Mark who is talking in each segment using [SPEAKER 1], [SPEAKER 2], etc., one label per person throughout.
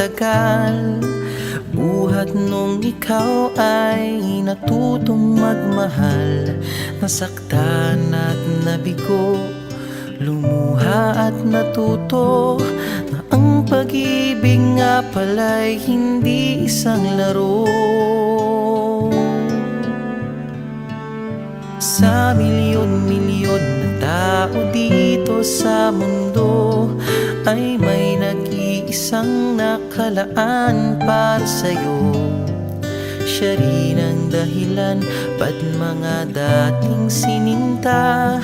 [SPEAKER 1] tagal. Buhat nung ikaw ay natutong magmahal. Nasaktan at nabigo, lumuha at natuto na ang pag-ibig nga pala'y hindi isang laro. Sa milyon-milyon na tao dito sa mundo ay may nag-iisang nakalaan para sa'yo. Siya rin ang dahilan ba't mga dating sininta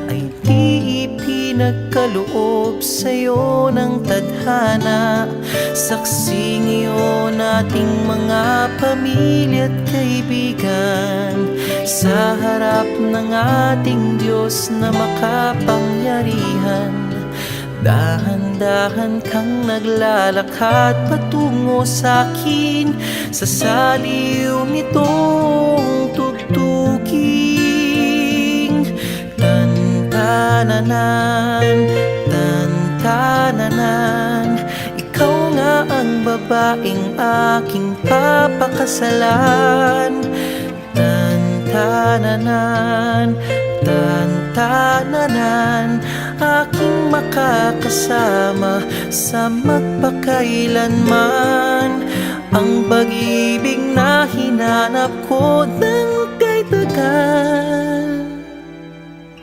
[SPEAKER 1] ay di ipinagkaloob sa'yo ng tadhana. Saksi ngayon ating mga pamilya at kaibigan sa harap ng ating Diyos na makapangyarihan. Dahan-dahan kang naglalakad patungo sa'kin sa saliw nitong tugtuging. Tan-tananan, tan-tananan, ikaw nga ang babaeng aking papakasalan. Tan-tananan, tan-tananan, aking makakasama sa magpakailanman. Ang pag-ibig na hinanap ko ng kay tagal.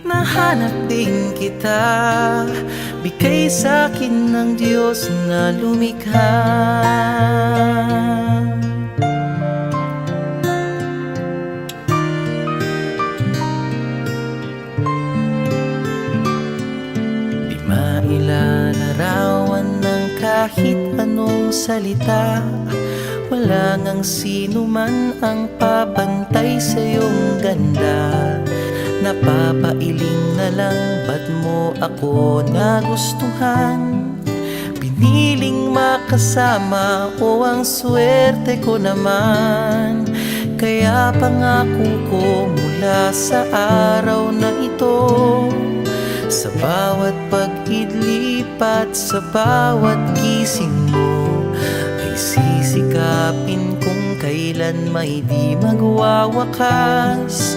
[SPEAKER 1] Nahanap din kita, bigay sa'kin ng Diyos na lumikha. Ilalarawan ng kahit anong salita. Wala ngang sino man ang papantay sa iyong ganda. Napapailing na lang ba't mo ako nagustuhan. Piniling makasama o ang swerte ko naman. Kaya pangako ko mula sa araw na ito, sa bawat pag-idlip at sa bawat gising mo, ay sisikapin kung kailan may di magwawakas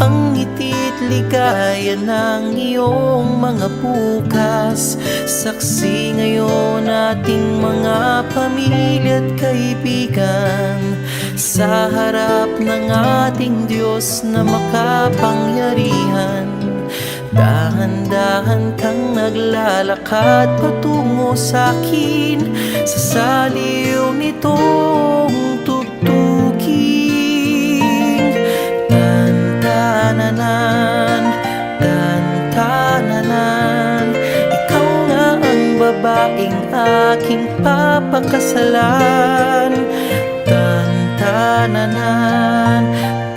[SPEAKER 1] ang ngiti't ligaya ng iyong mga bukas. Saksi ngayon ating mga pamilya at kaibigan sa harap ng ating Diyos na makapangyarihan. Dahan-dahan kang naglalakad patungo sa'kin sa saliw nitong tugtuging. Tan-tananan, tan-tananan, ikaw nga ang babaeng aking papakasalan. Tan-tananan,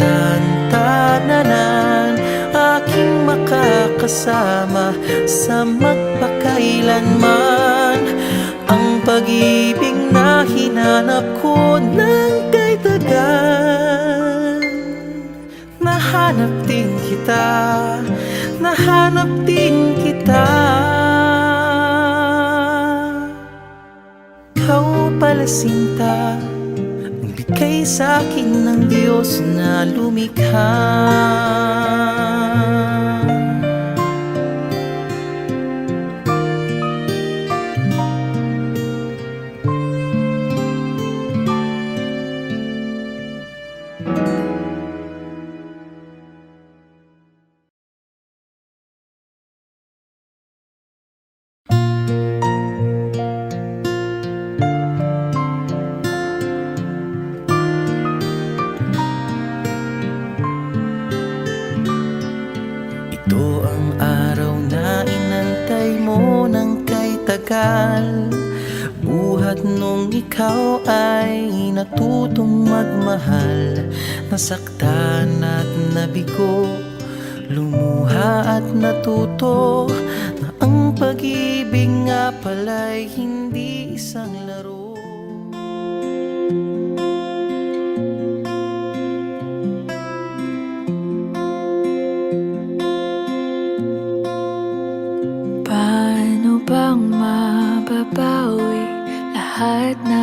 [SPEAKER 1] tan-tananan, aking makakasama sa magpakailanman. Ang pag-ibig na hinanap ko ng kay tagal. Nahanap din kita, nahanap din kita. Ikaw pala sinta, ang bigay sa'kin ng Diyos na lumikha. Ito ang araw na inantay mo ng kay tagal. Buhat nung ikaw ay natutong magmahal. Nasaktan at nabigo, lumuha at natuto na ang pag-ibig nga pala'y hindi isang laro.
[SPEAKER 2] Paano bang mababawi lahat na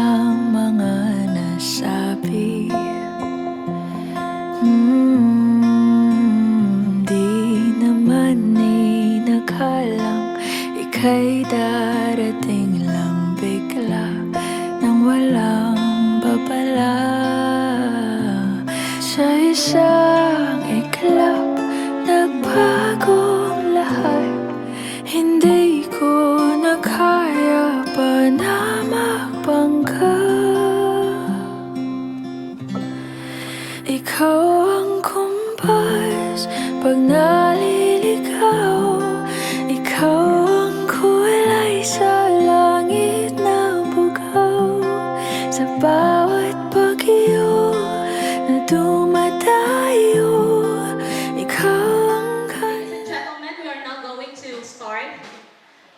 [SPEAKER 2] isang iglap, nagbagong lahat. Hindi ko na kaya pa na magpangga. Ikaw ang kumpas pag naliligaw. Ikaw ang kulay sa langit na bugaw. Sa bawat bagyo na dumadayo, ikaw ang
[SPEAKER 3] Gentlemen, we are now going to start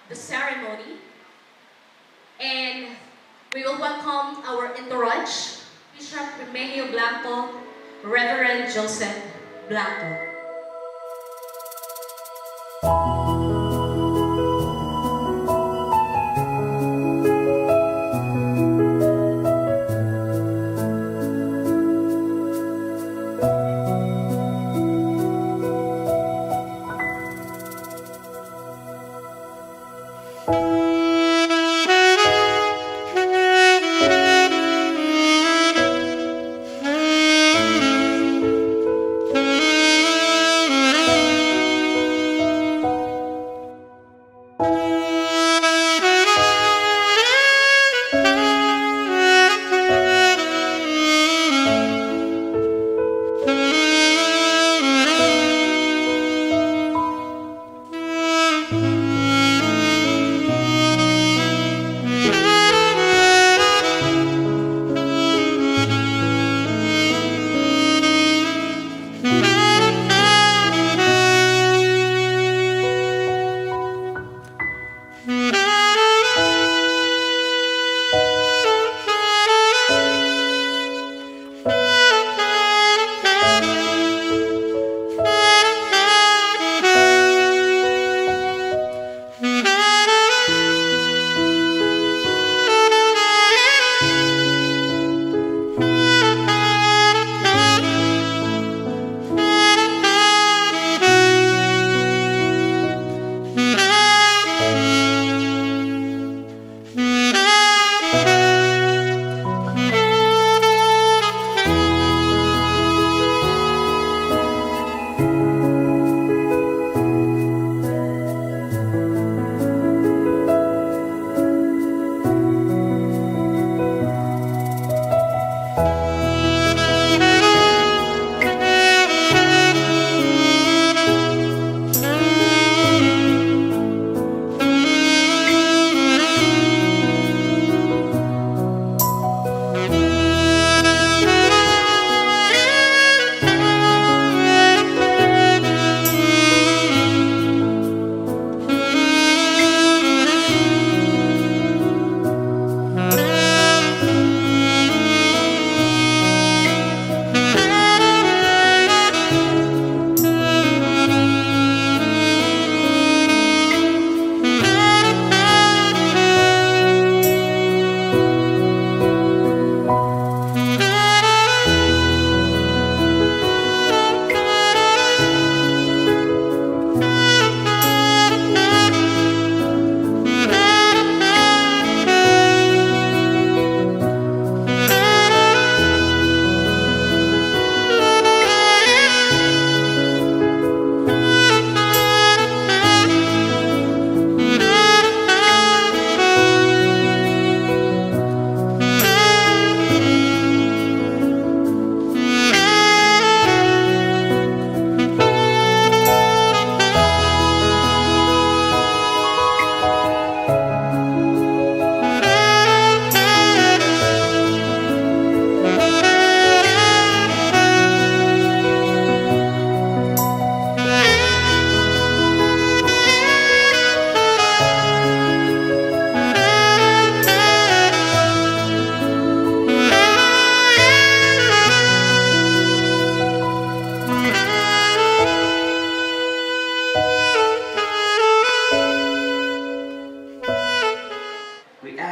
[SPEAKER 3] the ceremony. And we will welcome our entourage, Bishop Remigio Blanco, Reverend Joseph Blanco.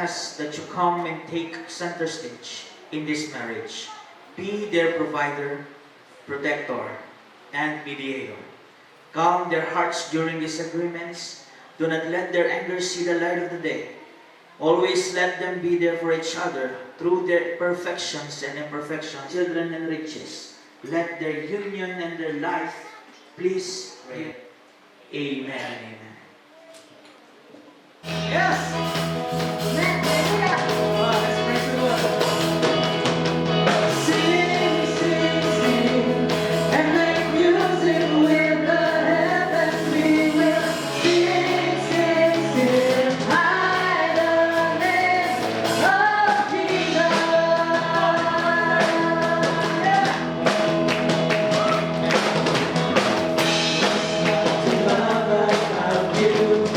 [SPEAKER 4] ask that you come and take center stage in this marriage. Be their provider, protector, and mediator. Calm their hearts during disagreements. Do not let their anger see the light of the day. Always let them be there for each other through their perfections and imperfections, children and riches. let their union and their life please reign. Amen and amen.
[SPEAKER 5] Yes! Let's praise the Lord. Sing, sing, sing, and make music with the heavens. We will sing, sing, sing, high the name of Jesus. To love about you.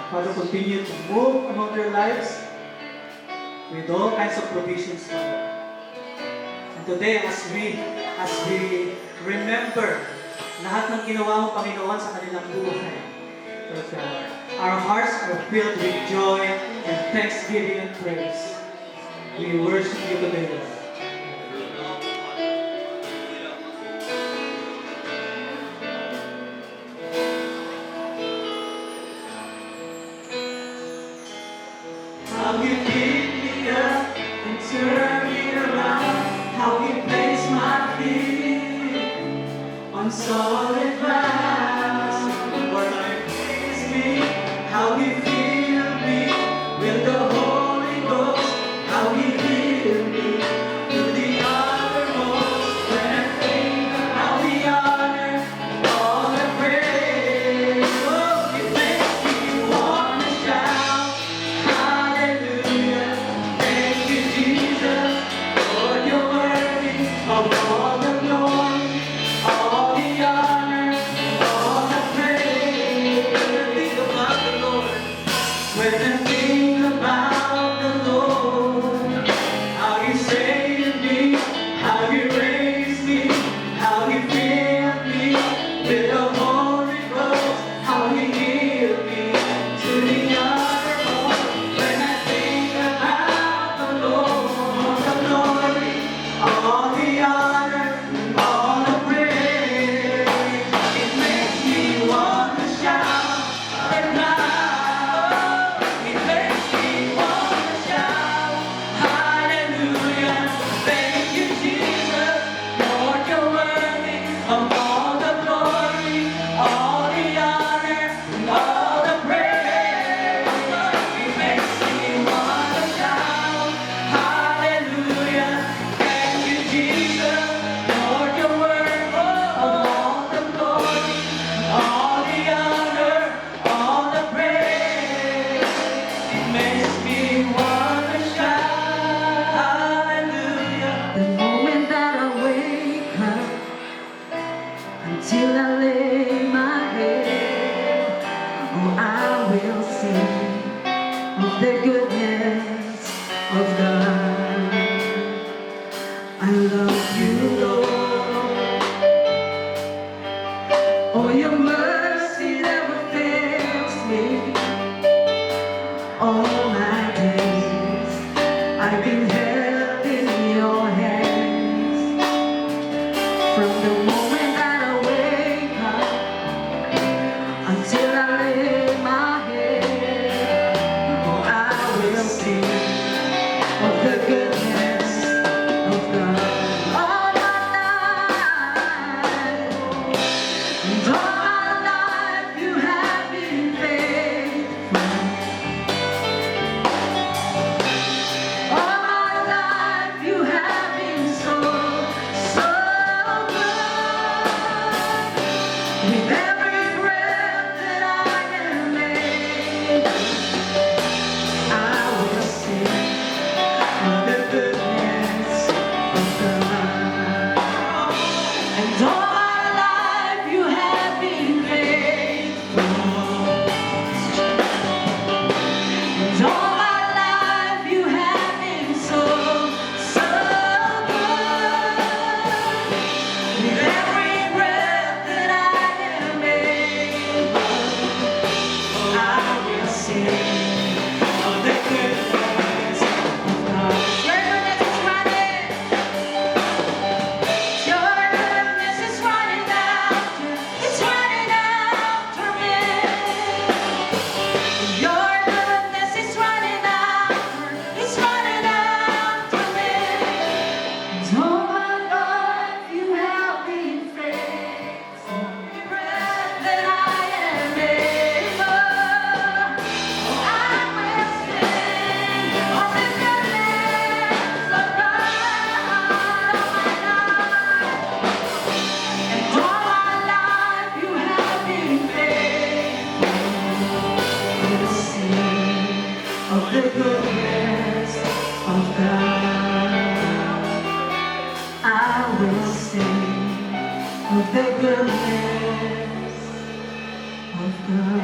[SPEAKER 5] Father, continue to move among their lives with all kinds of provisions, Father. And today, as we remember lahat ng ginawa mo, Panginoon, sa kanilang buhay, Lord God, our hearts are filled with joy and thanksgiving and praise. We worship you today, Lord. How you pick me up and turn me around. How you place my feet on solid ground. Lord, praise me. How you fill me with the Holy Ghost. How you heal me to the uttermost. When I think of all the honor, all the praise, oh, it makes me wanna shout. Hallelujah, thank you, Jesus, for your worthy of all the glory, all the honor. the goodness of God. I love you, Lord. Oh, your mercy never fails me. All my days I've been held in your hands. From the moment that I wake up until I lay my head, oh, I will sing of the goodness of God. All my life, and all my life you have been faithful. All my life you have been so, so good. With every breath that I am able, I will sing of the goodness of God. And all my life you have been faithful. And all my life you have been so, so good. With every breath that I am able, I will sing of the goodness of God. Your goodness is running. Your goodness is running after. It's running after me. Your goodness is running after. It's running after me. And all my life you have been faithful. Every breath that I am able, I will sing of the goodness of God. And all my life you have been faithful. I will sing of the goodness of God. I will sing of the goodness of God.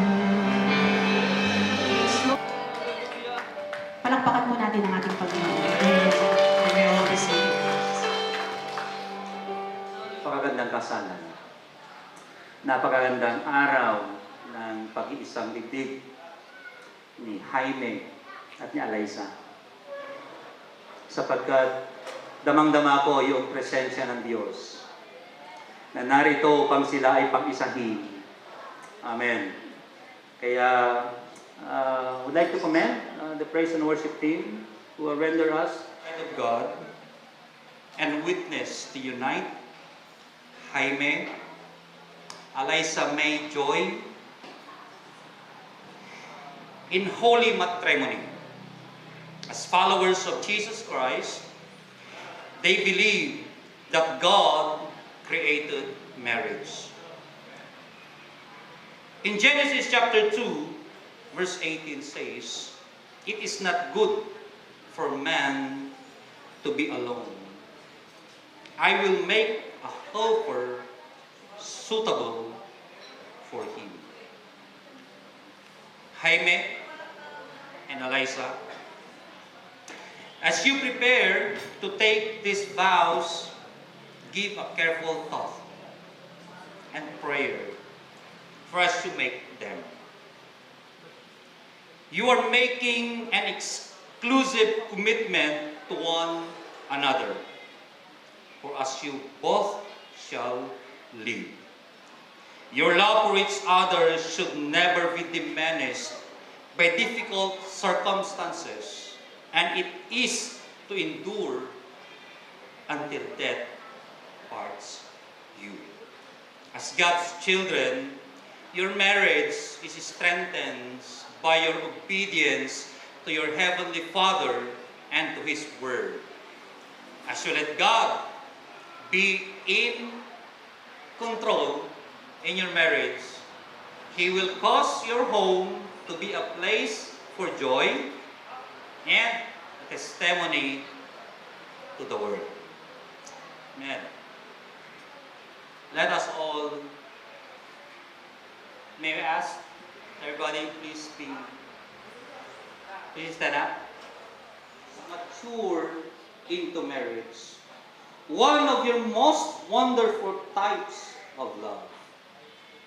[SPEAKER 6] Palakpakan po natin ang ating Panginoon.
[SPEAKER 7] Napakagandang kasalan. Napakagandang araw ng pag-iisang digdig ni Jaime at ni Alaysa. Sapagkat damang-dama ko yung presensya ng Diyos na narito upang sila ay pag-isahin. Amen. Kaya, would like to commend the praise and worship team who will render us light of God and witness to unite Jaime, Alaysa May Joy in holy matrimony. As followers of Jesus Christ, they believe that God created marriage. In Genesis chapter 2, verse 18 says, "It is not good for man to be alone. I will make a helper suitable for him." Jaime and Alaysa, as you prepare to take these vows, give a careful thought and prayer for us to make them. You are making an exclusive commitment to one another, for as you both shall live. Your love for each other should never be diminished by difficult circumstances, and it is to endure until death parts you. As God's children, your marriage is strengthened by your obedience to your Heavenly Father and to His Word. As you let God be in control in your marriage, He will cause your home to be a place for joy and a testimony to the world. Amen. Let us all, may I ask everybody please be Please stand up. Mature into marriage. One of your most wonderful types of love.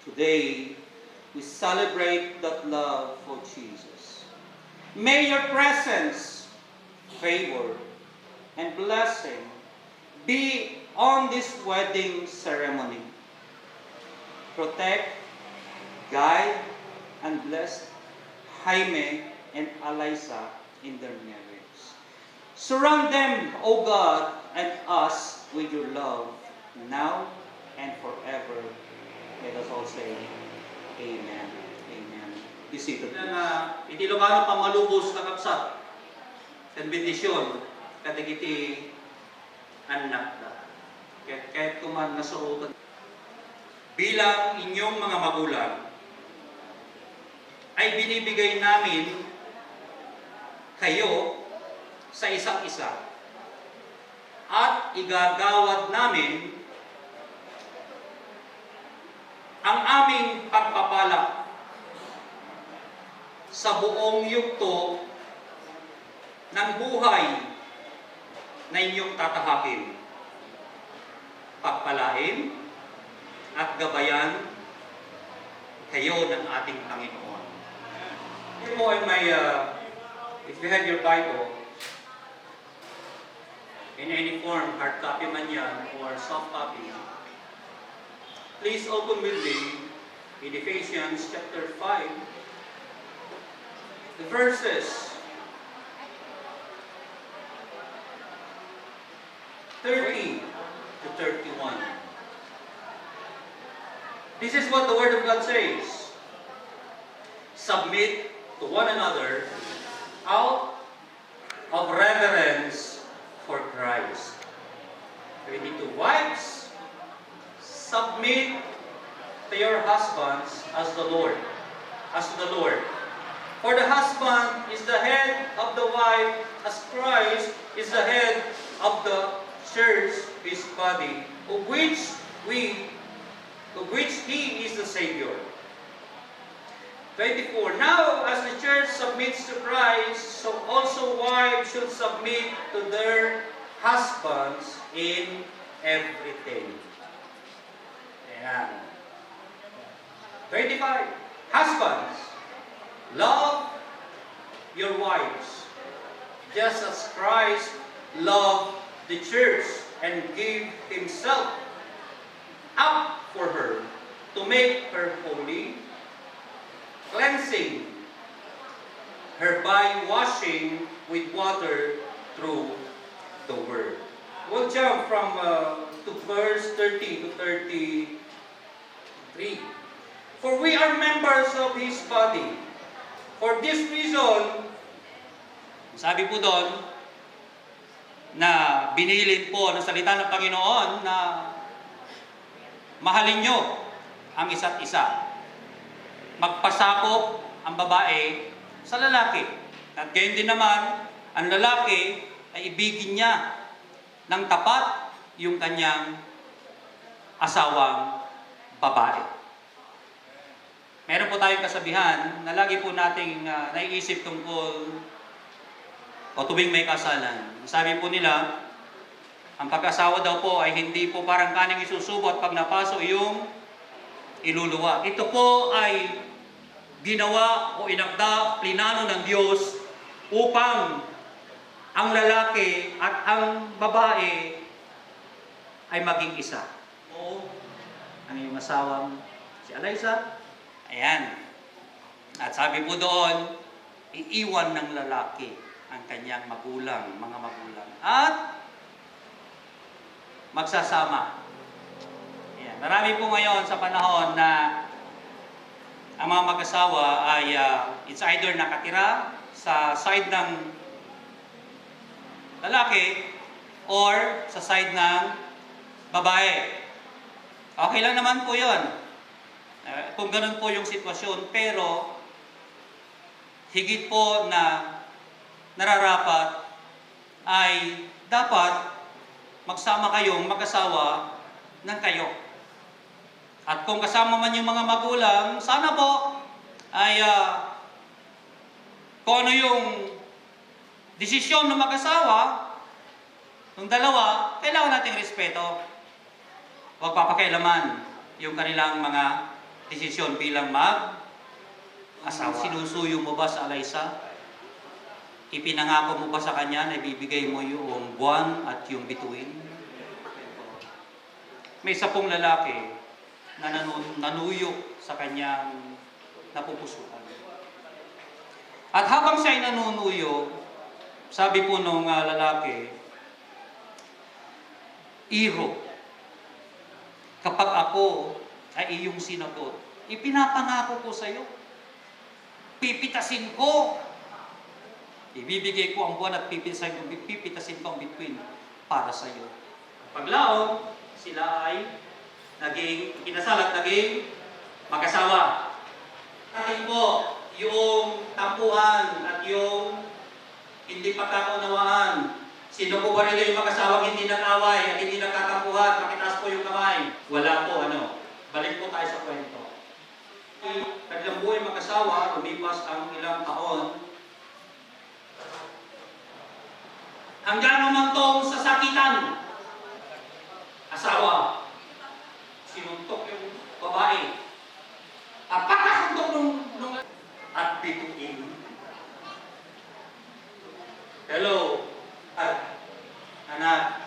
[SPEAKER 7] Today, we celebrate that love for Jesus. May your presence, favor, and blessing be on this wedding ceremony. Protect, guide, and bless Jaime and Eliza in their marriage. Surround them, O God, and us with your love, now and forever. Let us all say, Amen. Amen. Be seated. Na iti Ilocano pamalubos kakapsat, kan bendisyon, katigiti anak da. Kahit kuman nasuotan. Bilang inyong mga magulang, ay binibigay namin kayo sa isa't isa at igagawad namin ang aming pagpapala sa buong yugto ng buhay na inyong tatahakin, pagpalain at gabayan kayo ng ating Panginoon. Ito po ay may, if you have your Bible, in any form, hard copy man yan or soft copy, please open with me in Ephesians chapter 5, the verses 30 to 31. This is what the Word of God says. Submit to one another out of reverence for Christ. 22. Wives, submit to your husbands as the Lord. As to the Lord. For the husband is the head of the wife, as Christ is the head of the church, his body, of which he is the Savior. 24. Now, as the church submits to Christ, so also wives should submit to their husbands in everything. Ayan. 25. Husbands, love your wives, just as Christ loved the church and gave himself up for her to make her holy, cleansing her by washing with water through the word. We'll jump from to verse 30 to 33. For we are members of his body. For this reason, sabi po doon, na binilin po ng salita ng Panginoon na mahalin nyo ang isa't isa. Magpasakop ang babae sa lalaki. At gayon din naman, ang lalaki ay ibigin niya ng tapat yung kanyang asawang babae. Meron po tayong kasabihan na lagi po nating naiisip tungkol o tuwing may kasalan. Sabi po nila, ang pag-asawa daw po ay hindi po parang kaning isusubo at pag napaso yung iluluwa. Ito po ay ginawa o inakda, plinano ng Diyos upang ang lalaki at ang babae ay maging isa. O ang iyong asawang si Eliza, ayan. At sabi po doon, iiwan ng lalaki ang kanyang magulang, mga magulang. At magsasama. Ayan. Marami po ngayon sa panahon na ang mga mag-asawa ay it's either nakatira sa side ng lalaki or sa side ng babae. Okay lang naman po yun. Kung ganun po yung sitwasyon, pero higit po na nararapat ay dapat magsama kayong mag-asawa ng kayo. At kung kasama man yung mga magulang, sana po ay kung ano yung desisyon ng mag-asawa, ng dalawa, kailangan nating respeto. Huwag papakialaman yung kanilang mga desisyon bilang mag-asawa. Sinusuyo mo ba sa Alaysa? Ipinangako mo ba sa kanya na ibibigay mo yung buwan at yung bituin? May isa pong lalaki na nanuyok sa kanyang napupusuan. At habang siya ay nanunuyok, sabi po nung lalaki, Iro, kapag ako ay iyong sinagot, ipinapangako ko sa iyo, pipitasin ko, ibibigay ko ang buwan at pipitasin ko ang bituin para sa iyo. Paglaong, sila ay kinasal at naging mag-asawa. Atin po, yung tampuhan at yung hindi pagkakaunawaan. Sino po ba rin yung mag-asawang hindi nag-away at hindi nagkatampuhan? Pakitaas po yung kamay. Wala po, Balik po tayo sa kwento. Kanilang buhay mag-asawa, lumipas ang ilang taon. Hanggang naman tong sasakitan. Asawa, sinuntok yung babae. At pagkasuntok nung at bituin. Hello, anak.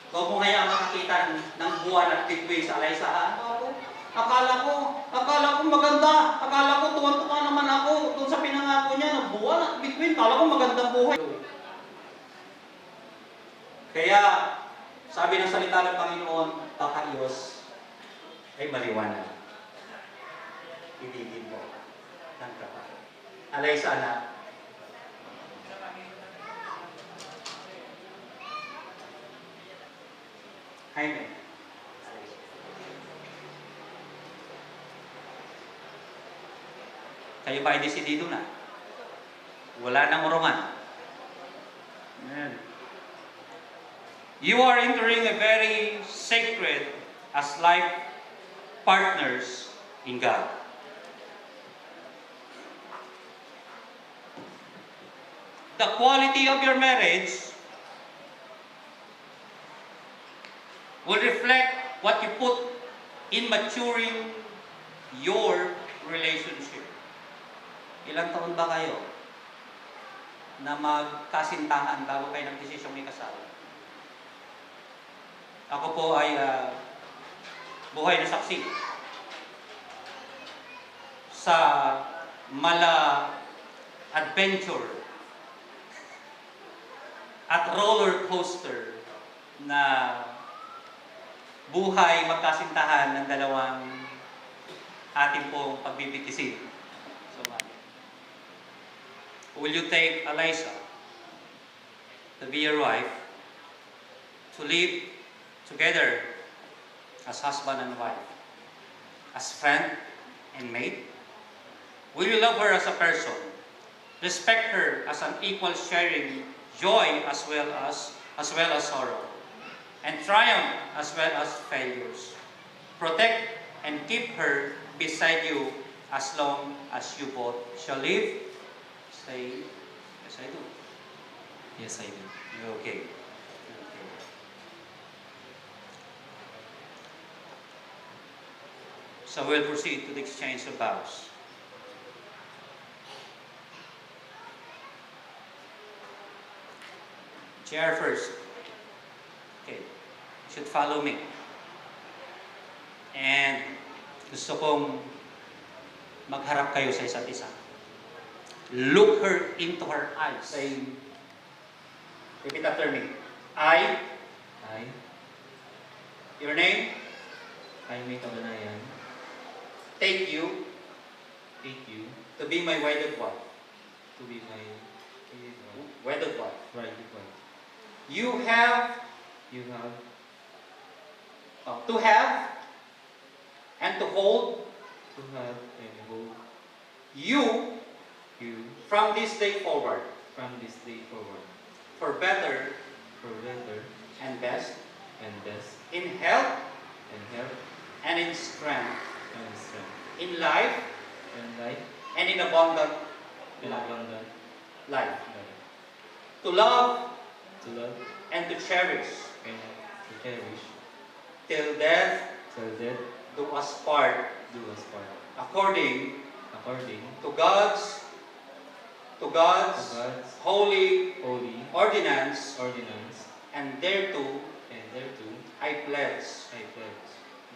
[SPEAKER 7] Huwag mo hayaan makakita ng buwan at bituin sa Alaysa, ha? Akala ko maganda. Akala ko tuwan-tuwa naman ako doon sa pinangako niya ng buwan at bituin. Akala ko magandang buhay. Kaya, sabi ng salita ng Panginoon, pakayos ay maliwanag. Ibigin mo ng kapal. Alaysa, anak. Jaime. Kayo ba ay desidido na? Wala nang urungan. Amen. You are entering a very sacred as life partners in God. The quality of your marriage will reflect what you put in maturing your relationship. Ilang taon ba kayo na magkasintahan bago kayo nagdesisyong ikasal? Ako po ay buhay na saksi sa mala adventure at roller coaster na buhay magkasintahan ng dalawang ating pong pagbibitisin. So, will you take Alaysa to be your wife, to live together as husband and wife, as friend and mate? Will you love her as a person, respect her as an equal sharing joy as well as sorrow, and triumph as well as failures? Protect and keep her beside you as long as you both shall live? Say, yes I do.
[SPEAKER 1] Yes, I do.
[SPEAKER 7] Okay. So we'll proceed to the exchange of vows. Chair first. Okay. You should follow me. And gusto kong magharap kayo sa isa't isa. Look her into her eyes. Say, repeat after me. I, your name,
[SPEAKER 1] Jaime Cabanayan,
[SPEAKER 7] take you to be my wedded wife.
[SPEAKER 1] to be my
[SPEAKER 7] Wedded wife.
[SPEAKER 1] bride wife.
[SPEAKER 7] You have
[SPEAKER 1] You have
[SPEAKER 7] to have and to hold
[SPEAKER 1] to have and hold
[SPEAKER 7] you
[SPEAKER 1] you
[SPEAKER 7] from this day forward
[SPEAKER 1] from this day forward
[SPEAKER 7] for better
[SPEAKER 1] for better
[SPEAKER 7] and best
[SPEAKER 1] and best
[SPEAKER 7] in health
[SPEAKER 1] and health
[SPEAKER 7] and in strength,
[SPEAKER 1] and strength
[SPEAKER 7] in life
[SPEAKER 1] and life
[SPEAKER 7] and in abundant
[SPEAKER 1] and abundant
[SPEAKER 7] life.
[SPEAKER 1] life.
[SPEAKER 7] to love
[SPEAKER 8] to love
[SPEAKER 7] and to cherish
[SPEAKER 8] and to cherish
[SPEAKER 7] till death
[SPEAKER 8] till death
[SPEAKER 7] do us part,
[SPEAKER 8] do us part,
[SPEAKER 7] according
[SPEAKER 8] according
[SPEAKER 7] to God's
[SPEAKER 8] to God's
[SPEAKER 7] holy
[SPEAKER 8] holy
[SPEAKER 7] ordinance,
[SPEAKER 8] ordinance,
[SPEAKER 7] and thereto
[SPEAKER 8] and thereto
[SPEAKER 7] I pledge
[SPEAKER 8] I pledge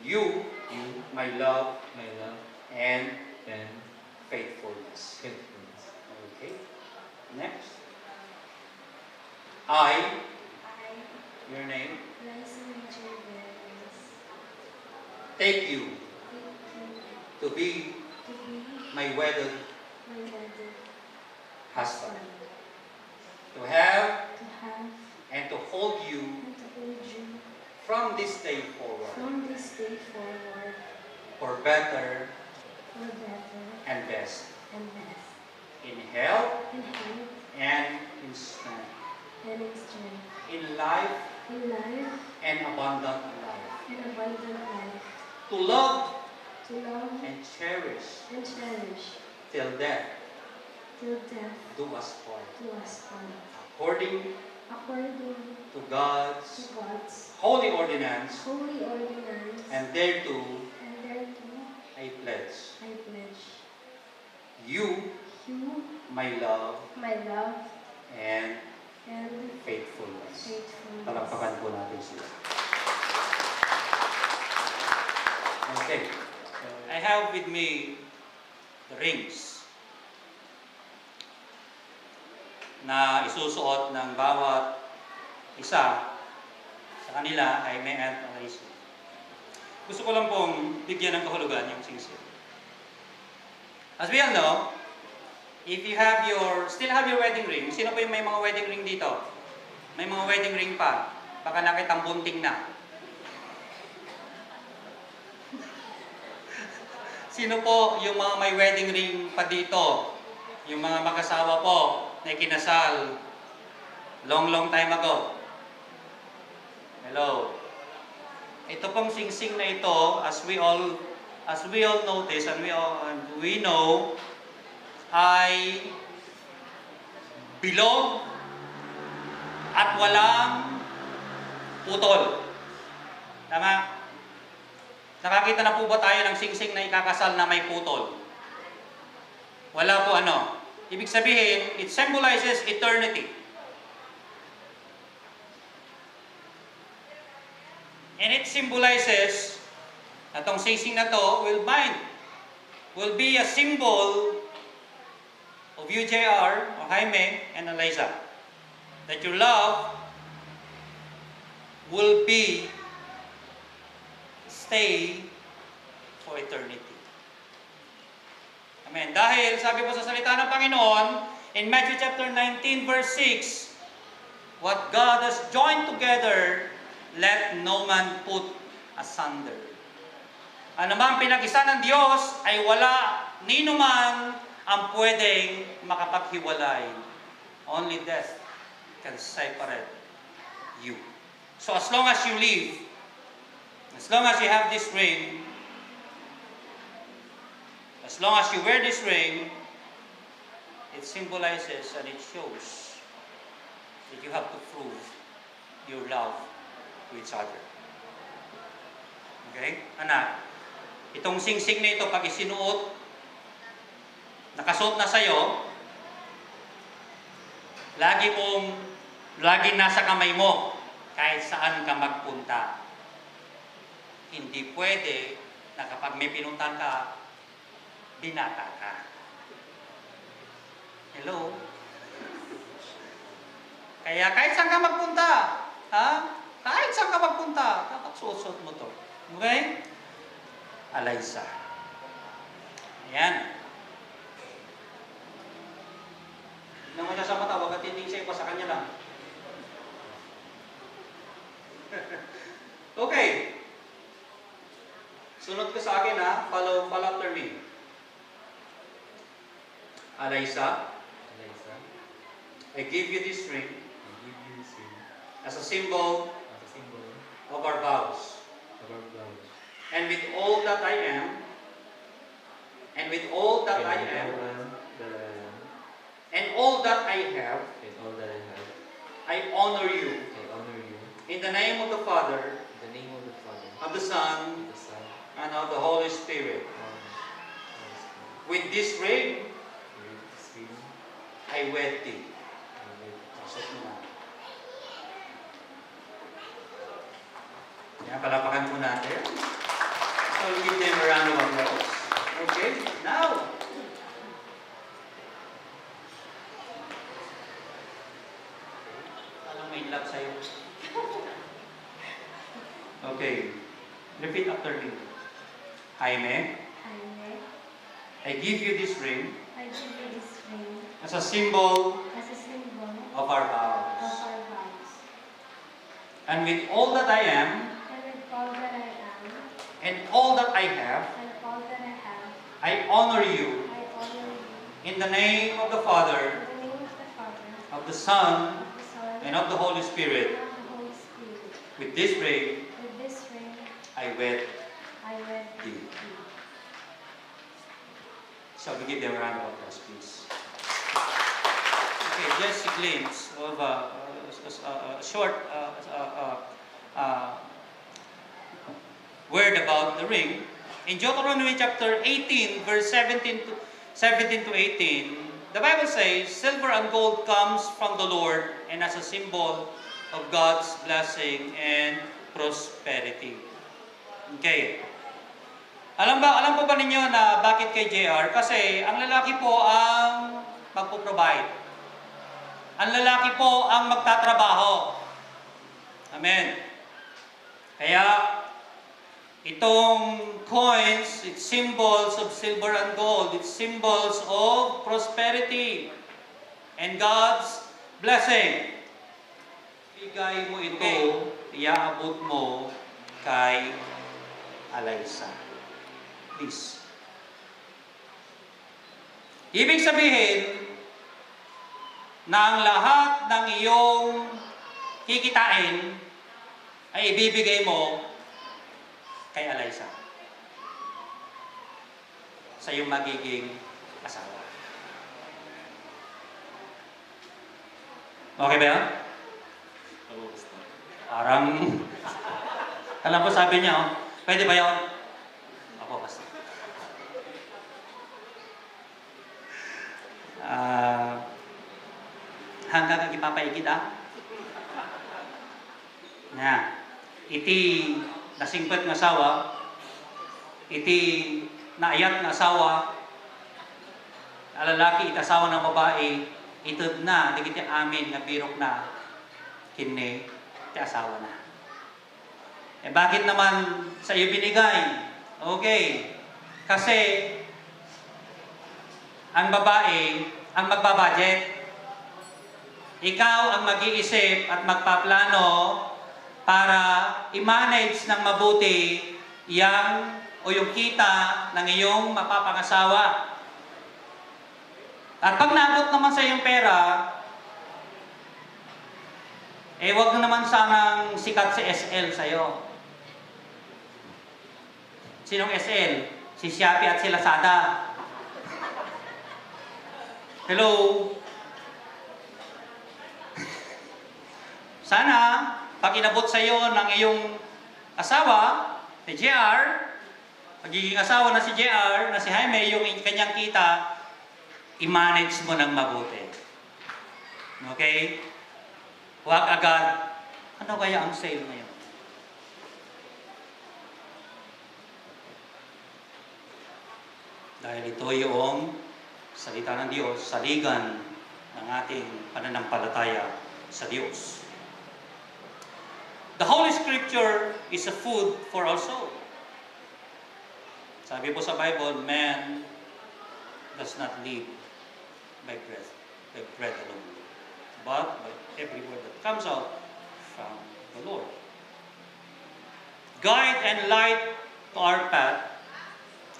[SPEAKER 7] you
[SPEAKER 8] you
[SPEAKER 7] my love
[SPEAKER 8] my love
[SPEAKER 7] and
[SPEAKER 8] and
[SPEAKER 7] faithfulness.
[SPEAKER 8] faithfulness.
[SPEAKER 7] Okay. Next. I, your name, take you to be my wedded husband, to have and to hold you from this day forward
[SPEAKER 2] From this day forward,
[SPEAKER 7] for better
[SPEAKER 2] for better
[SPEAKER 7] and best,
[SPEAKER 2] and best,
[SPEAKER 7] in health
[SPEAKER 2] in health
[SPEAKER 7] and in strength,
[SPEAKER 2] and in strength,
[SPEAKER 7] in life
[SPEAKER 2] in life
[SPEAKER 7] and abundant life,
[SPEAKER 2] and abundant life,
[SPEAKER 7] to love
[SPEAKER 2] to love
[SPEAKER 7] and cherish
[SPEAKER 2] and cherish
[SPEAKER 7] till death
[SPEAKER 2] till death
[SPEAKER 7] do us part,
[SPEAKER 2] do us part,
[SPEAKER 7] according
[SPEAKER 2] according
[SPEAKER 7] to
[SPEAKER 2] to
[SPEAKER 7] God's
[SPEAKER 2] God's
[SPEAKER 7] holy ordinance,
[SPEAKER 2] holy ordinance,
[SPEAKER 7] and thereto
[SPEAKER 2] and thereto
[SPEAKER 7] I pledge
[SPEAKER 2] I pledge
[SPEAKER 7] you
[SPEAKER 2] you
[SPEAKER 7] my love
[SPEAKER 2] my love
[SPEAKER 7] and
[SPEAKER 2] and
[SPEAKER 7] faithfulness.
[SPEAKER 2] faithfulness.
[SPEAKER 7] Palakpakan po natin sila. Okay. I have with me the rings na isusuot ng bawat isa sa kanila ay May at Alicia. Gusto ko lang pong bigyan ng kahulugan yung singsing. As we all know, if you have still have your wedding ring, sino po yung may mga wedding ring dito? May mga wedding ring pa. Baka nakitang bunting na. Sino po yung mga may wedding ring pa dito? Yung mga mag-asawa po na kinasal long time ago. Hello. Ito pong singsing na ito, as we all notice and we know, ay bilog at walang putol. Tama? Nakakita na po ba tayo ng singsing na ikakasal na may putol? Wala po ano. Ibig sabihin, it symbolizes eternity. And it symbolizes na itong singsing na to will be a symbol of you, JR, or Jaime, and Eliza. That your love will stay for eternity. Amen. Dahil sabi po sa salita ng Panginoon, in Matthew chapter 19 verse 6, what God has joined together, let no man put asunder. Ano man pinag-isa ng Diyos ay wala nino man ang pwedeng makapaghiwalay. Only death can separate you. So as long as you live, as long as you have this ring, as long as you wear this ring, it symbolizes and it shows that you have to prove your love to each other. Okay? Anak, itong singsing na ito, pag isinuot, nakasuot na sa'yo, lagi nasa kamay mo, kahit saan ka magpunta. Hindi pwede na kapag may pinuntahan ka, binata ka. Hello? Kaya kahit saan ka magpunta, kahit saan ka magpunta, dapat suot-suot mo to. Okay? Eliza. Ayan. Nang mo siya sa mata, wag titing siya ipa sa kanya lang. Okay. Sunod ka sa akin follow after me. Eliza, I give you this ring as a symbol of our vows. And with all that I am, and all that I have,
[SPEAKER 8] and all that I have.
[SPEAKER 7] I honor you.
[SPEAKER 8] I honor you.
[SPEAKER 7] In the name of the Father,
[SPEAKER 8] In the name of the Father,
[SPEAKER 7] of the Son,
[SPEAKER 8] the Son,
[SPEAKER 7] and of the Holy Spirit.
[SPEAKER 8] and of the Holy Spirit.
[SPEAKER 7] With this ring,
[SPEAKER 8] With this ring,
[SPEAKER 7] I wed thee.
[SPEAKER 8] I will
[SPEAKER 7] Pasok mo na. Kaya palapakan po natin. So, we'll give them a round of applause. Okay, now. Anong may love sa'yo? Okay. Repeat after me. Jaime,
[SPEAKER 2] Jaime,
[SPEAKER 7] I give you this ring
[SPEAKER 2] I give you this ring
[SPEAKER 7] as a symbol
[SPEAKER 2] as a symbol
[SPEAKER 7] of our
[SPEAKER 2] of
[SPEAKER 7] vows.
[SPEAKER 2] our vows.
[SPEAKER 7] And with all that I am,
[SPEAKER 2] And with all that I am,
[SPEAKER 7] and all that I have,
[SPEAKER 2] and all that I have,
[SPEAKER 7] I honor you
[SPEAKER 2] I honor you.
[SPEAKER 7] in the name of the Father,
[SPEAKER 2] In the name of the Father,
[SPEAKER 7] of the Son,
[SPEAKER 2] of the Son,
[SPEAKER 7] and of the Holy Spirit.
[SPEAKER 2] and of the Holy Spirit.
[SPEAKER 7] With this ring,
[SPEAKER 2] With this ring,
[SPEAKER 7] I wed
[SPEAKER 2] I wed
[SPEAKER 7] thee.
[SPEAKER 2] thee.
[SPEAKER 7] Shall we give them a round of applause, please? Okay, just a glimpse of a short word about the ring. In Deuteronomy chapter 18, verse 17 to 18, the Bible says, silver and gold comes from the Lord and as a symbol of God's blessing and prosperity. Okay. Alam po ba ninyo na bakit kay JR? Kasi ang lalaki po ang magpo-provide. Ang lalaki po ang magtatrabaho. Amen. Kaya itong coins, it's symbols of silver and gold. It's symbols of prosperity and God's blessing. Bigay mo ito, iaabot mo kay Alaysa. Please. Ibig sabihin na ang lahat ng iyong kikitain ay ibibigay mo kay Alaysa sa iyong magiging asawa. Okay ba yan?
[SPEAKER 8] Ako, Pastor.
[SPEAKER 7] Parang, alam ko sabi niya, oh, pwede ba yun? Ako kasi. Hanggang ang ipapaigid na iti nasingpet nga asawa, iti naayat nga asawa, lalaki iti asawa ng babae, itod na, di kiti amin nga birok na, kini, iti asawa na. Eh bakit naman sa iyo binigay? Okay. Kasi ang babae ang magbabudget. Ikaw ang mag-iisip at magpaplano para i-manage ng mabuti yung kita ng iyong mapapangasawa. At pag naabot naman sa iyong pera, wag na naman sanang sikat si SL sa'yo. Sinong SL? Si Shopee at si Lazada. Hello? Sana, pag inabot sa iyo ng iyong asawa, si JR, magiging asawa na si JR, na si Jaime, yung kanyang kita, i-manage mo ng mabuti. Okay? Huwag agad, ano kaya ang sale ngayon? Dahil ito yung salita ng Diyos, saligan ng ating pananampalataya sa Diyos. The Holy Scripture is a food for our soul. Sabi po sa Bible, man does not live by bread alone, but by every word that comes out from the Lord. Guide and light to our path,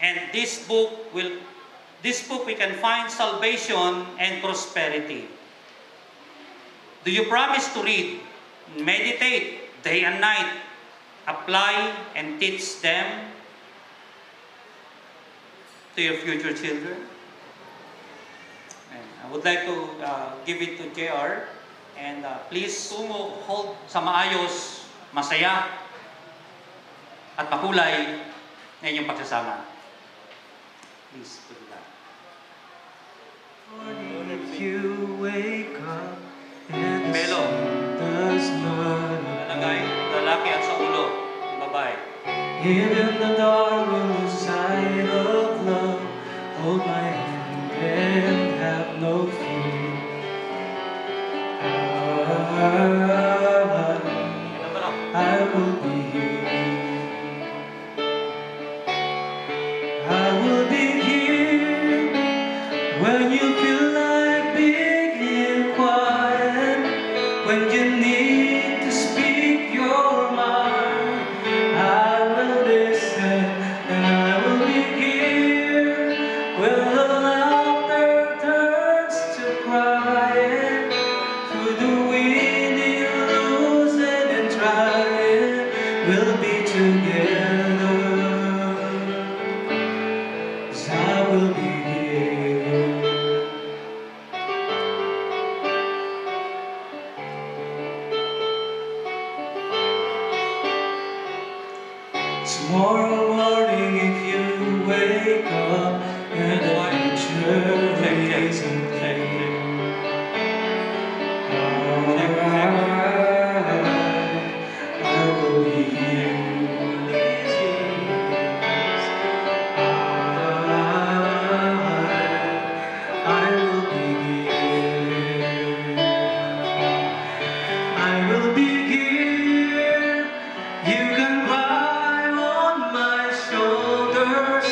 [SPEAKER 7] and this book we can find salvation and prosperity. Do you promise to read, meditate day and night, apply and teach them to your future children? And I would like to give it to JR. And please hold sa maayos, masaya, at makulay na inyong pagsasama. Please do that.
[SPEAKER 5] If you wake up and the
[SPEAKER 7] Melo.
[SPEAKER 5] sun does not
[SPEAKER 7] Lalagay, lalaki at sa ulo, ng babae.
[SPEAKER 5] even the dark will lose sight of love. Hold my hand and have no fear. I will be here. I will be here when you feel like being quiet, when you need to speak your mind. I will listen and I will be here when the laughter turns to crying. Through the winning, losing and trying, we'll be together. 'Cause I will be here. Tomorrow morning, if you wake up and the future isn't clear, I will be here. These years, I will be here. I will be here. You can cry on my shoulders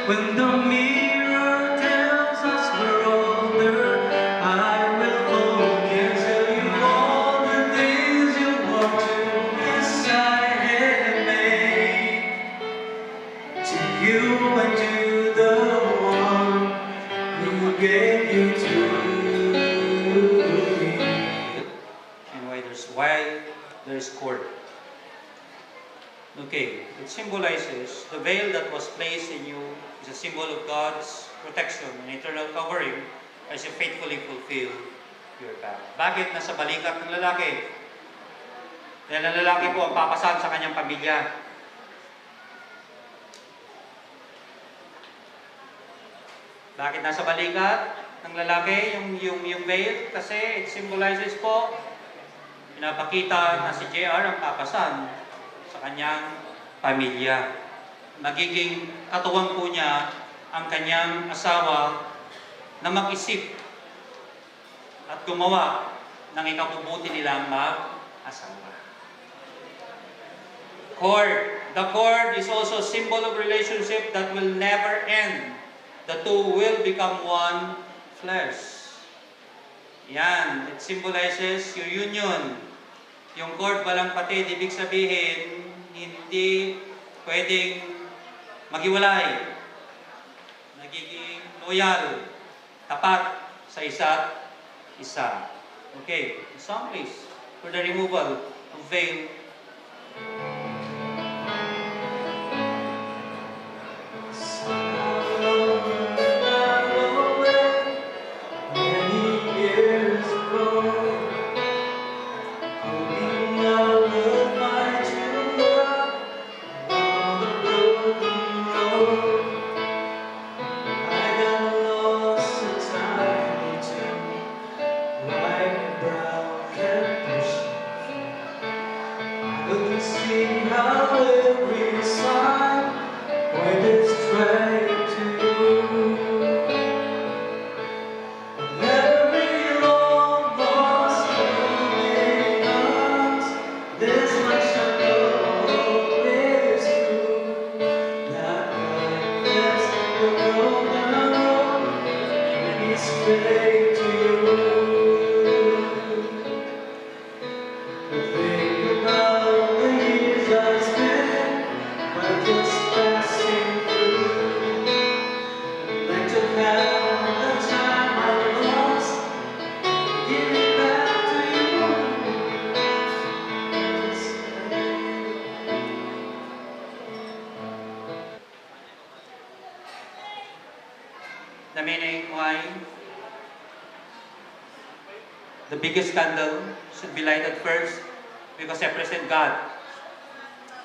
[SPEAKER 5] when the mirror tells us we're older. I will forgive you all the things you want to miss I have made. To you and to the one who gave you to me.
[SPEAKER 7] And why there's cord. Okay, it symbolizes the veil that was placed in you is a symbol of God's protection and eternal covering as you faithfully fulfill your vow. Bakit nasa balikat ng lalaki? Dahil ang lalaki po ang papasan sa kanyang pamilya. Bakit nasa balikat ng lalaki yung veil? Kasi it symbolizes po, pinapakita na si JR ang papasan sa kanyang pamilya. Magiging katuwang po niya ang kanyang asawa na mag-isip at gumawa ng ikabubuti nilang mag-asawa. Cord. The cord is also a symbol of relationship that will never end. The two will become one flesh. Yan. It symbolizes your union. Yung cord walang patid, ibig sabihin, hindi pwedeng maghiwalay. Nagiging loyal, tapat sa isa't isa. Okay, the song please, for the removal of veil.
[SPEAKER 5] See
[SPEAKER 7] the biggest candle should be lighted first because it represents God.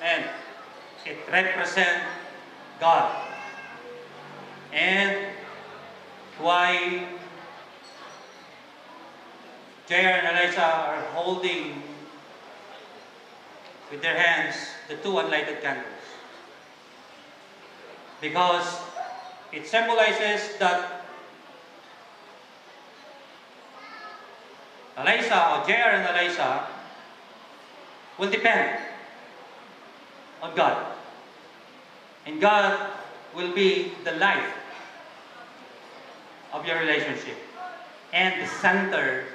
[SPEAKER 7] And it represents God. And why J.R. and Eliza are holding with their hands the two unlighted candles. Because it symbolizes that Eliza or J.R. and Eliza will depend on God. And God will be the life of your relationship and the center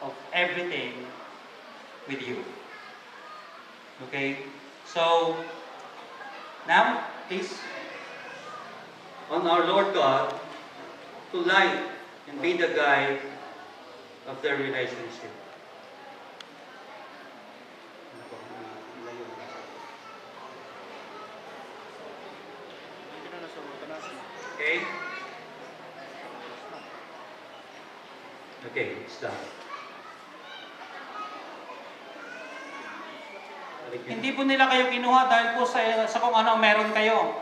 [SPEAKER 7] of everything with you. Okay? So, now, please, on our Lord God to light and be the guide of their relationship. Okay? Okay, it's done. Hindi po nila kayo kinuha dahil po sa kung ano ang meron kayo.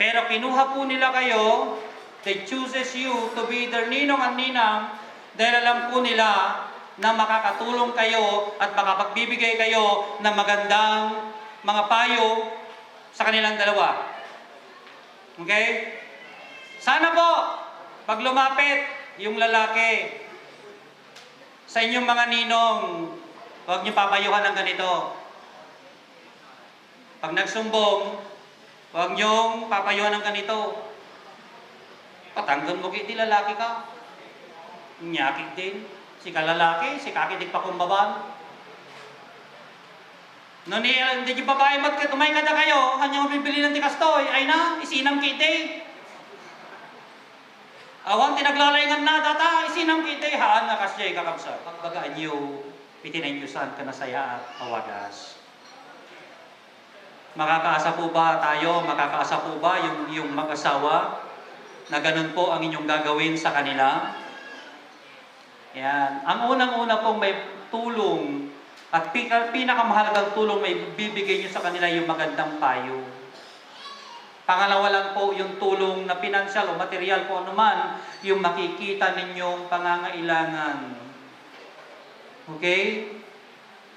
[SPEAKER 7] Pero kinuha po nila kayo, they chooses you to be their ninong at ninang dahil alam po nila na makakatulong kayo at makapagbibigay kayo ng magandang mga payo sa kanilang dalawa. Okay? Sana po, pag lumapit yung lalaki sa inyong mga ninong, huwag niyo papayuhan ng ganito. Pag nagsumbong, huwag niyong papayuhan ng ganito. Patanggan mo kiti lalaki ka. Nyakit din. Si kalalaki, si kakitig pa kumbaban. No, hindi yung babae tumay ka na kayo, kanyang bibili ng tikastoy, ay na, isinam kiti. Awan, tinaglalayngan na, tata, isinam kiti, haan na kasjay kakabsa. Pagbagaan niyo, pitinayin niyo saan ka nasaya at awagas. Makakaasa po ba tayo, makakaasa po ba yung mag-asawa na ganun po ang inyong gagawin sa kanila? Yan. Ang unang-una pong may tulong at pinakamahalagang tulong may bibigay nyo sa kanila yung magandang payo. Pangalawa lang po yung tulong na pinansyal o material po anuman, yung makikita ninyong pangangailangan. Okay?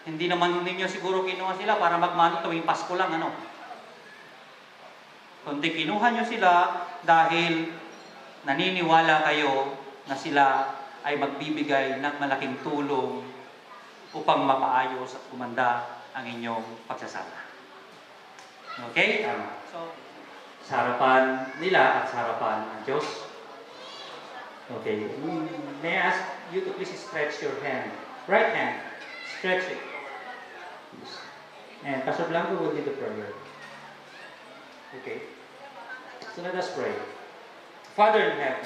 [SPEAKER 7] Hindi naman ninyo siguro kinuha sila para magmano tuwing Pasko lang, ano? Kundi kinuha nyo sila dahil naniniwala kayo na sila ay magbibigay ng malaking tulong upang mapaayos at kumanda ang inyong pagsasama. Okay? Tama. So, sa harapan nila at sa harapan ng Diyos. Okay. May I ask you to please stretch your hand. Right hand. Stretch it. And Pastor Blanco will lead the prayer. Okay. So let us pray. Father in heaven,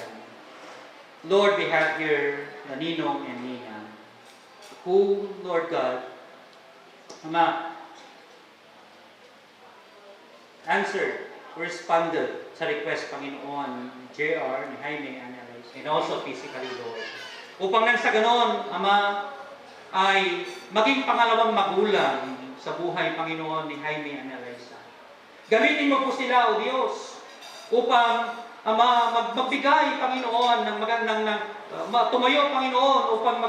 [SPEAKER 7] Lord, we have here the Ninong and Ninang, who, Lord God, Ama, answered, responded sa request, Panginoon, ni J.R., ni Jaime, and also physically, Lord. Upang nang sa ganon, Ama, ay maging pangalawang magulang sa buhay, Panginoon, ni Jaime and Eliza. Gamitin mo po sila, O Diyos, upang magbigay, Panginoon, ng tumayo, Panginoon, upang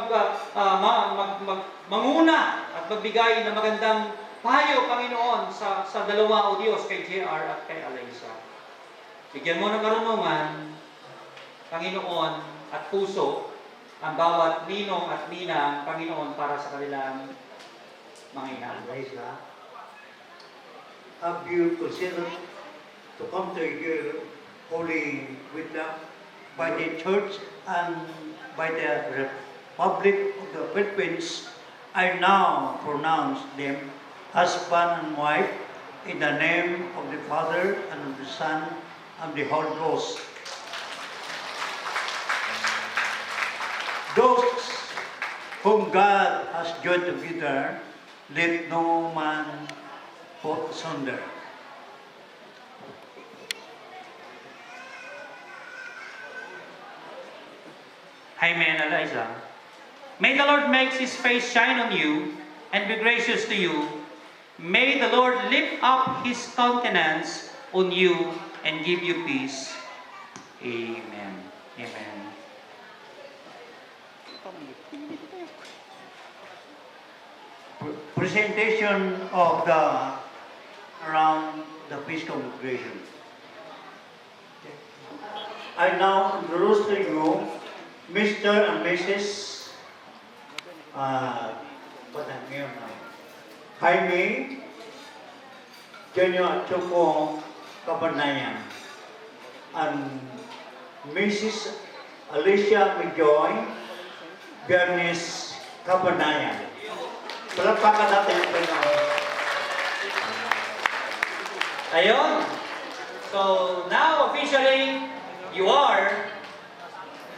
[SPEAKER 7] manguna at magbigay ng magandang payo, Panginoon, sa dalawa, O Diyos, kay J.R. at kay Eliza. Bigyan mo ng karunungan, Panginoon, at puso ang bawat ninong at ninang, Panginoon, para sa kanilang mga ina.
[SPEAKER 9] Eliza, have you considered to come to your holy Witness by the Church and by the Republic of the Philippines? I now pronounce them husband and wife in the name of the Father and of the Son and the Holy Ghost. Those whom God has joined together, let no man put asunder.
[SPEAKER 7] Jaime and Eliza, May the Lord make His face shine on you and be gracious to you. May the Lord lift up His countenance on you and give you peace. Amen. Amen.
[SPEAKER 9] Presentation of the around the peace congregation. I now introduce to you Mr. and Mrs. What ang ngayon na? Jaime Junior Choco Cabanayan and Mrs. Alicia Mijoy Bernice Cabanayan. Palagpakan natin yung pinaka.
[SPEAKER 7] Ayun. So now officially you are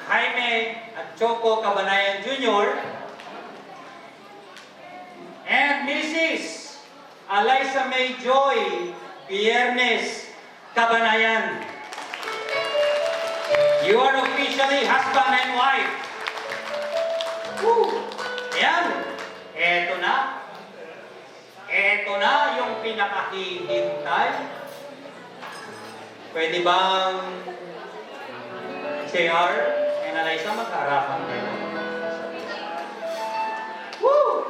[SPEAKER 7] Jaime at Choco Cabanayan Jr. and Mrs. Eliza May Joy Viernes Cabanayan. You are officially husband and wife. Woo! Ayan. Eto na. Eto na yung pinakahihintay. Pwede bang JR and Eliza magkaharapan kayo? Woo!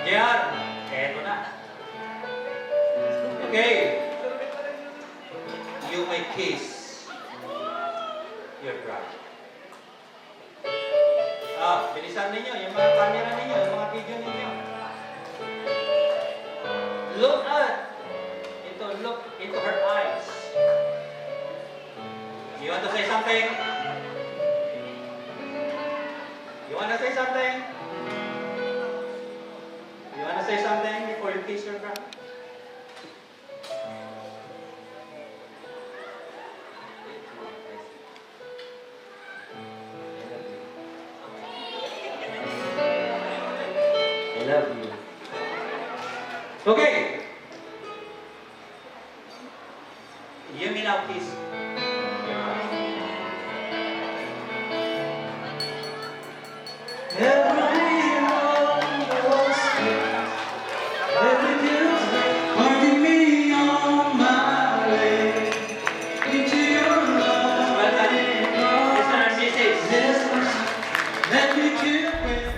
[SPEAKER 7] JR, eto na. Okay. You may kiss your bride. Bilisan ninyo, yung mga camera ninyo, yung mga video ninyo. Look into her eyes. You want to say something? You want to say something? You want to say something before you kiss your bride?
[SPEAKER 4] I love you.
[SPEAKER 7] Okay. You may now kiss.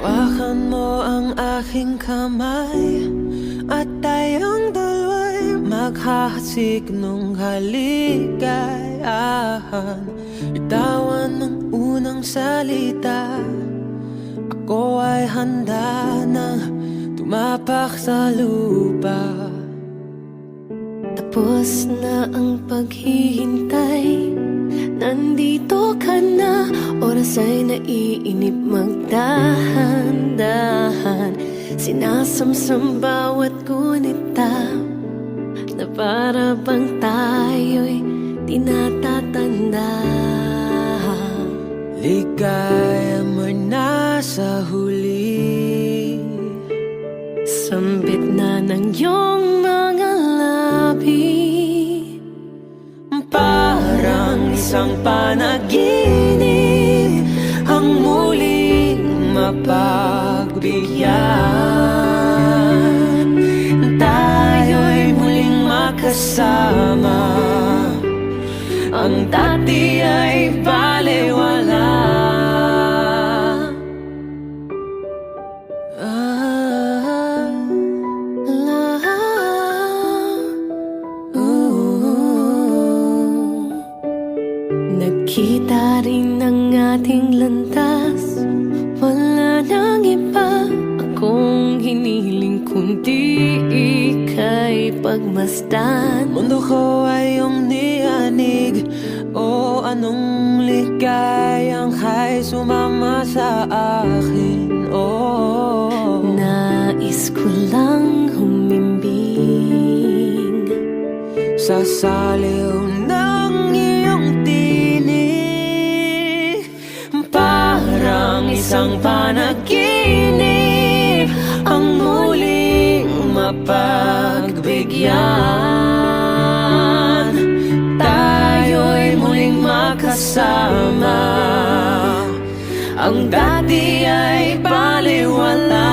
[SPEAKER 1] Hawakan mo ang aking kamay at tayong dalawa'y maghahasik nung kaligayahan. Bitawan ng unang salita, ako ay handa na tumapak sa lupa.
[SPEAKER 10] Tapos na ang paghihintay, nandito ka na, oras ay naiinip, magdahan-dahan. Sinasamsam bawat gunita, na para bang tayo'y tinatatanda.
[SPEAKER 1] Ligaya mo'y nasa huli,
[SPEAKER 10] Sambit na ng iyong mga labi,
[SPEAKER 1] parang isang panaginip ang muling mapagbigyan. Tayo'y muling makasama, ang dati ay balewala.
[SPEAKER 10] Nakita rin ang ating landas, wala nang iba akong hiniling kundi ika'y pagmasdan.
[SPEAKER 1] Mundo ko ay iyong niyanig, o anong ligayang kay sumama sa akin.
[SPEAKER 10] Nais ko lang humimbing
[SPEAKER 1] sa saliw ng iyong tinig, parang isang panaginip ang muling
[SPEAKER 10] mapagbigyan, tayo'y muling makasama. Ang dati ay baliwala,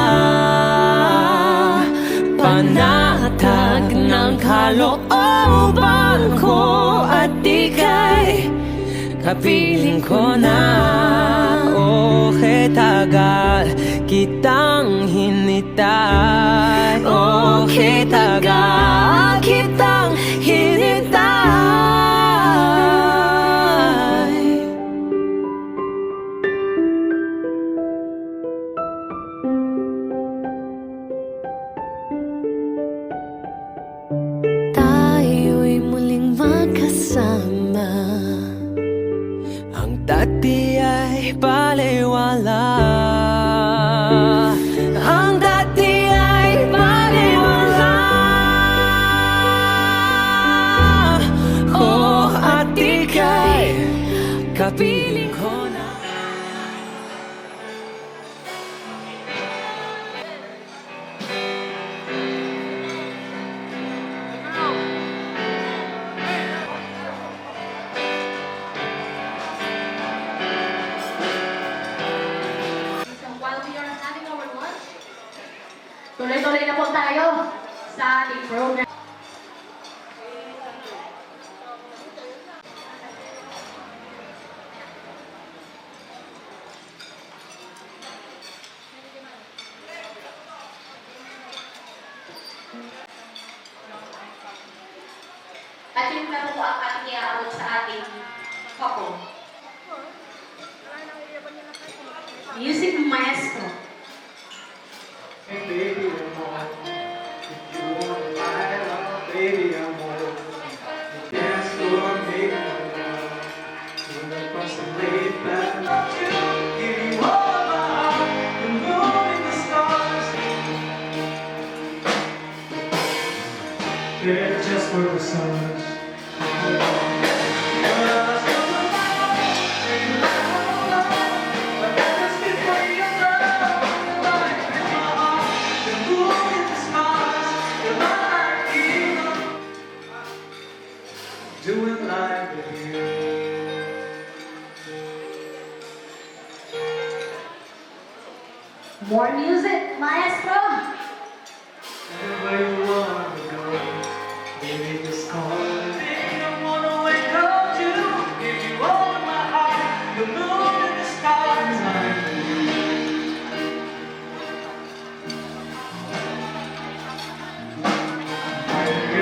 [SPEAKER 10] panatag ng kalooban ko at ika'y kapiling ko na. O tagal kitang hinintay, o tagal kitang hinintay. Tayo'y muling magkasama, ang dati ay baliwala, ang dati ay baliwala. Oh, at ika'y kapiling ko na.
[SPEAKER 3] So while we are having our lunch, tuloy-tuloy na po tayo sa ating program. At yun na po ang ating iaabot sa ating couple. Music Maestro.
[SPEAKER 5] Hey baby, I'm on. If you want to ride on, baby, I'm on. Dance floor, baby, I'm on. When I cross the way back, love you. Give you all of my heart. The moon and the stars. They're just for the stars. Doing life with you.
[SPEAKER 3] More music, Maestro.
[SPEAKER 5] Wherever you want to go, baby, just call me. Baby, I wanna wake up to give you all of my heart, the moon and the stars.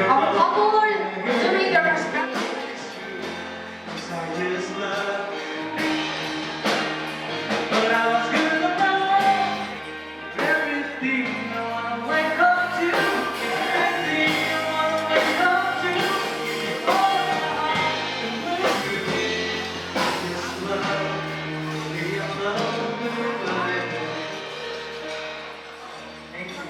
[SPEAKER 3] Our couple doing their respective.
[SPEAKER 5] I just love. But I was gonna know everything I wanna wake up to. Everything I wanna wake up to. All of my heart and love. Just love. Be in love with life. Thank you.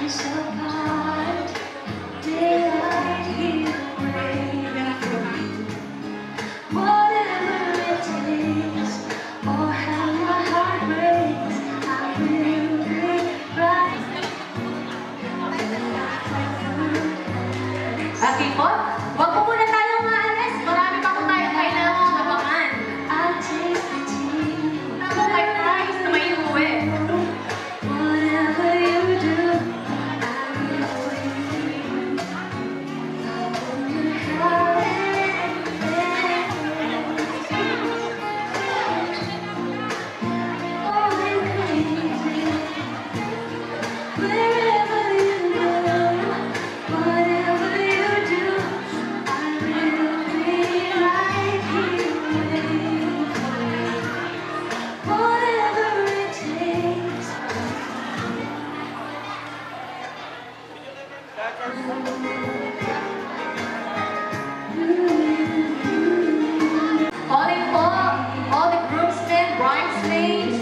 [SPEAKER 2] is apart. Daylight here waiting for you. Whatever it takes, or how my heart breaks, I will be right.
[SPEAKER 3] Okay po, wag po muna tayong maalis. Marami pa po tayong kailangang abangan.
[SPEAKER 2] I'll take the tea.
[SPEAKER 3] Wala po kay Price na may uwi.
[SPEAKER 2] Whatever you do, I will wait. I'll hold your hand. Oh, I'm crazy. Wherever you go, whatever you do, I will be right here waiting for you. Whatever it takes.
[SPEAKER 3] Calling po all the groomsmen, bridesmaids.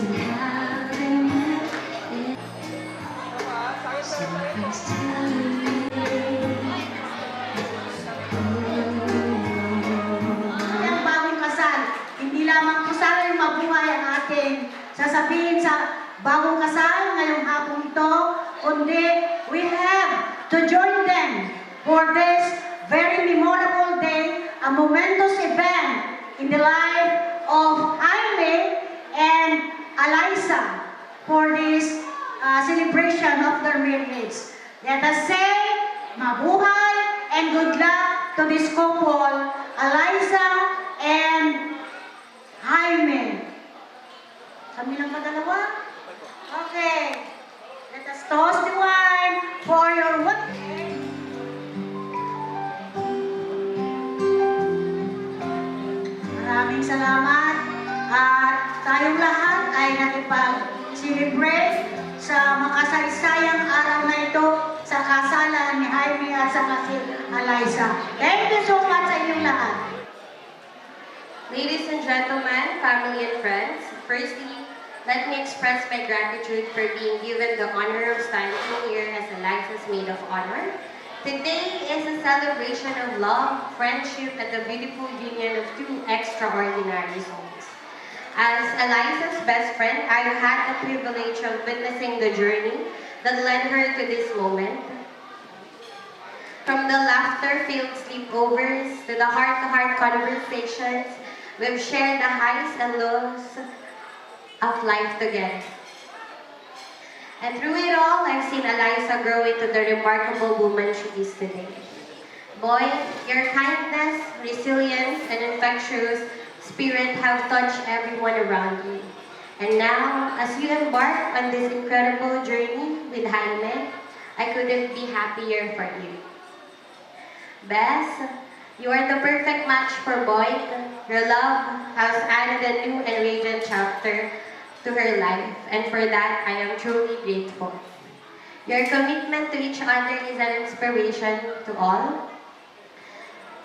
[SPEAKER 2] Something's telling me.
[SPEAKER 6] Ang bagong kasal, hindi lamang po sana yung mabuhay ang ating sasabihin sa bagong kasal ngayong hapong ito, kundi we have to join them for this very memorable day, a momentous event in the life of Jaime and Eliza for this celebration of their marriage. Let us say, mabuhay and good luck to this couple, Eliza and Jaime. Kami lang ba dalawa? Okay. Let us toast the wine for your wedding. Maraming salamat at tayong lahat ay nakipag-celebrate sa makasaysayang araw na ito sa kasalan ni Jaime at sa si Eliza. Thank you so much sa inyong lahat.
[SPEAKER 11] Ladies and gentlemen, family and friends, firstly, let me express my gratitude for being given the honor of standing here as Eliza's maid of honor. Today is a celebration of love, friendship, and the beautiful union of two extraordinary souls. As Eliza's best friend, I had the privilege of witnessing the journey that led her to this moment. From the laughter-filled sleepovers to the heart-to-heart conversations, we've shared the highs and lows of life together. And through it all, I've seen Eliza grow into the remarkable woman she is today. Boy, your kindness, resilience, and infectious spirit have touched everyone around you. And now, as you embark on this incredible journey with Jaime, I couldn't be happier for you. Bess, you are the perfect match for Boyd. Your love has added a new and radiant chapter to her life, and for that, I am truly grateful. Your commitment to each other is an inspiration to all.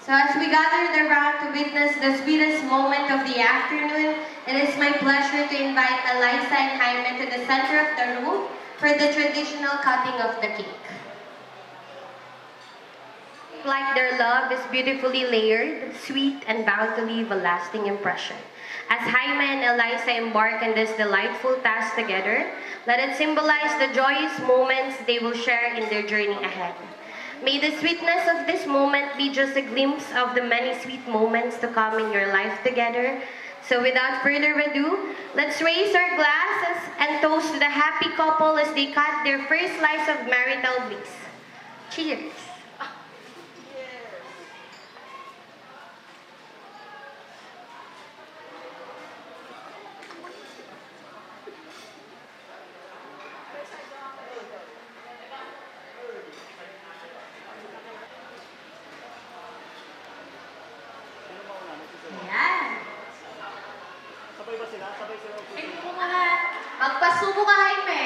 [SPEAKER 11] So as we gathered around to witness the sweetest moment of the afternoon, it is my pleasure to invite Eliza and Jaime to the center of the room for the traditional cutting of the cake. Like their love is beautifully layered, sweet, and bound to leave a lasting impression. As Jaime and Eliza embark on this delightful task together, let it symbolize the joyous moments they will share in their journey ahead. May the sweetness of this moment be just a glimpse of the many sweet moments to come in your life together. So without further ado, let's raise our glasses and toast to the happy couple as they cut their first slice of marital bliss. Cheers!
[SPEAKER 3] Ayan. Ito po mga, magpasubo ka, Jaime.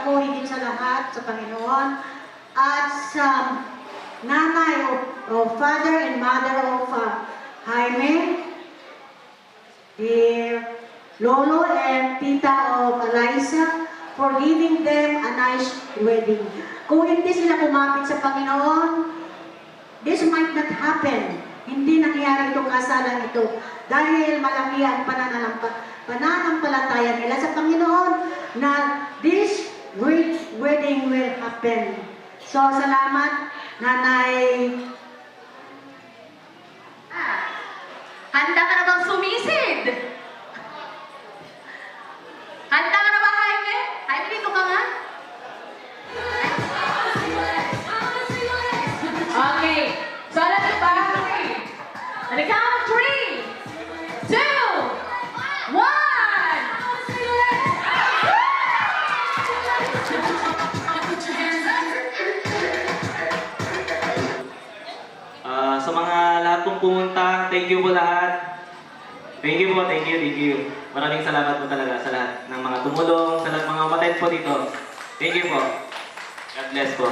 [SPEAKER 6] dasal ko higit sa lahat sa Panginoon at sa nanay o father and mother of Jaime, the lolo and tita of Eliza, for giving them a nice wedding. Kung hindi sila kumapit sa Panginoon, this might not happen. Hindi nangyari itong kasalan ito dahil malaki ang pananampalataya nila sa Panginoon na this great wedding will happen. So, salamat, Nanay.
[SPEAKER 3] Handa ka na bang sumisid? Handa ka na ba, Jaime? Jaime, dito ka nga? Okay. So, alam niyo ba? On the count of 3, 2, 1!
[SPEAKER 8] Sa mga lahat pong pumunta, thank you po lahat. Thank you po, thank you. Maraming salamat po talaga sa lahat ng mga tumulong, sa lahat ng mga umattend po dito. Thank you po. God bless po.